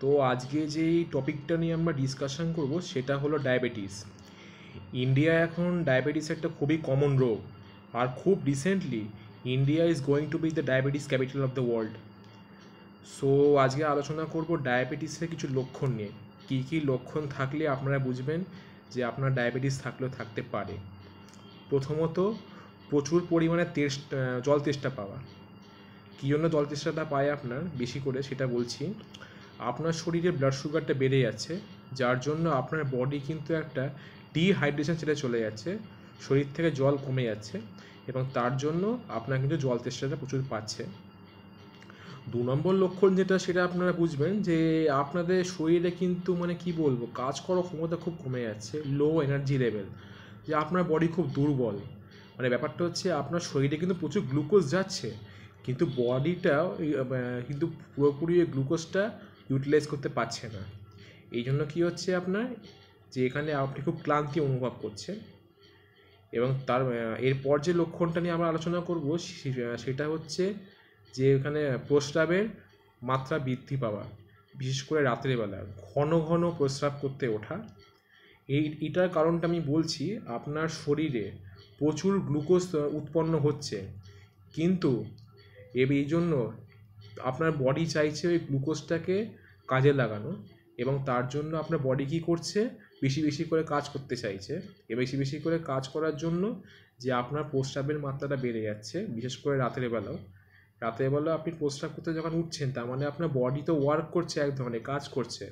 তো আজকে যেই টপিকটা নিয়ে আমরা ডিসকাশন করব সেটা হলো ডায়াবেটিস। ইন্ডিয়া এখন ডায়াবেটিস একটা খুবই কমন রোগ, আর খুব recently India is going to B the diabetes capital of the world. So আজকে আলোচনা করব ডায়াবেটিসের কিছু লক্ষণ নিয়ে, কী কী লক্ষণ থাকলে আপনারা বুঝবেন যে আপনার ডায়াবেটিস থাকলেও থাকতে পারে। প্রথমত, প্রচুর পরিমাণে জল তেষ্টা পাওয়া। কী জন্য জল তেষ্টাটা পায় আপনার বেশি করে সেটা বলছি। আপনার শরীরে ব্লাড সুগারটা বেড়ে যাচ্ছে, যার জন্য আপনার বডি কিন্তু একটা ডিহাইড্রেশন সেটা চলে যাচ্ছে, শরীর থেকে জল কমে যাচ্ছে এবং তার জন্য আপনার কিন্তু জল তেষ্টাটা প্রচুর পাচ্ছে। 2 নম্বর লক্ষণ যেটা সেটা আপনারা বুঝবেন যে আপনাদের শরীরে কিন্তু কি বলবো, কাজ করার ক্ষমতা খুব কমে যাচ্ছে, লো এনার্জি লেভেল, যে আপনার বডি খুব দুর্বল। ব্যাপারটা হচ্ছে আপনার শরীরে কিন্তু প্রচুর গ্লুকোজ যাচ্ছে, কিন্তু বডিটা কিন্তু পুরোপুরি ওই গ্লুকোজটা ইউটিলাইজ করতে পারছে না। এই জন্য কী হচ্ছে আপনার, যে এখানে আপনি খুব ক্লান্তি অনুভব করছেন। এবং এরপর যে লক্ষণটা নিয়ে আমরা আলোচনা করব সেটা হচ্ছে যে এখানে প্রস্রাবের মাত্রা বৃদ্ধি পাওয়া, বিশেষ করে রাতের বেলা ঘন ঘন প্রস্রাব করতে ওঠা। এটার কারণটা আমি বলছি, আপনার শরীরে প্রচুর গ্লুকোজ উৎপন্ন হচ্ছে, কিন্তু এই জন্য আপনার বডি চাইছে ওই গ্লুকোজটাকে কাজে লাগানো, এবং তার জন্য আপনার বডি কী করছে, বেশি বেশি করে কাজ করতে চাইছে। বেশি বেশি করে কাজ করার জন্য যে আপনার প্রস্রাবের মাত্রাটা বেড়ে যাচ্ছে, বিশেষ করে রাতের বেলাও আপনি প্রস্রাব করতে যখন উঠছেন, তার মানে আপনার বডি তো ওয়ার্ক করছে, এক ধরনের কাজ করছে,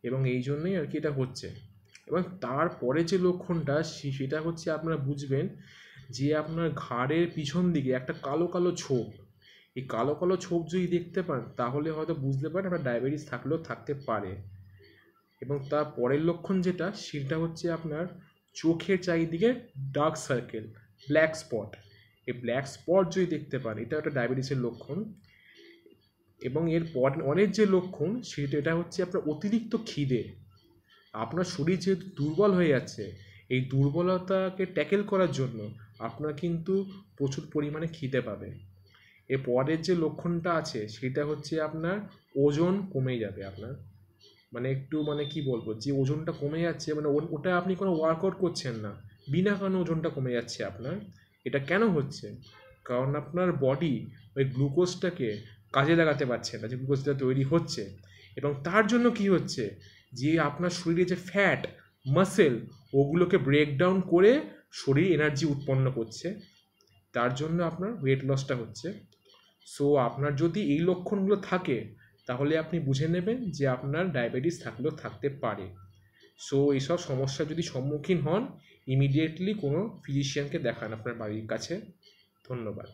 এবং এই জন্যই আর কি এটা হচ্ছে। এবং তারপরে যে লক্ষণটা সেটা হচ্ছে আপনারা বুঝবেন যে আপনার ঘাড়ের পিছন দিকে একটা কালো কালো ছোপ, এই কালো কালো ছোপ যদি দেখতে পান তাহলে হয়তো বুঝতে পারেন আপনার ডায়াবেটিস থাকলেও থাকতে পারে। এবং তার পরের লক্ষণ যেটা সেটা হচ্ছে আপনার চোখের চারিদিকে ডার্ক সার্কেল, ব্ল্যাক স্পট। এই ব্ল্যাক স্পট যদি দেখতে পান, এটা একটা ডায়াবেটিসের লক্ষণ। এবং এর পরের যে লক্ষণ এটা হচ্ছে আপনার অতিরিক্ত খিদে। আপনার শরীর যেহেতু দুর্বল হয়ে যাচ্ছে, এই দুর্বলতাকে ট্যাকেল করার জন্য আপনার কিন্তু প্রচুর পরিমাণে খিদে পাবে। এর পরের যে লক্ষণটা আছে সেটা হচ্ছে আপনার ওজন কমে যাবে। আপনার একটু কি বলবো, যে ওজনটা কমে যাচ্ছে, ওটা আপনি কোনো ওয়ার্কআউট করছেন না, বিনা কারণে ওজনটা কমে যাচ্ছে আপনার। এটা কেন হচ্ছে? কারণ আপনার বডি ওই গ্লুকোজটাকে কাজে লাগাতে পারছে না, যে গ্লুকোজটা তৈরি হচ্ছে। এবং তার জন্য কি হচ্ছে, যে আপনার শরীরে যে ফ্যাট মাসেল ওগুলোকে ব্রেকডাউন করে শরীর এনার্জি উৎপন্ন করছে, তার জন্য আপনার ওয়েট লসটা হচ্ছে। সো আপনার যদি এই লক্ষণগুলো থাকে তাহলে আপনি বুঝে নেবেন যে আপনার ডায়াবেটিস থাকলেও থাকতে পারে। সো এইসব সমস্যার যদি সম্মুখীন হন, ইমিডিয়েটলি কোনো ফিজিশিয়ানকে দেখান আপনার বাড়ির কাছে। ধন্যবাদ।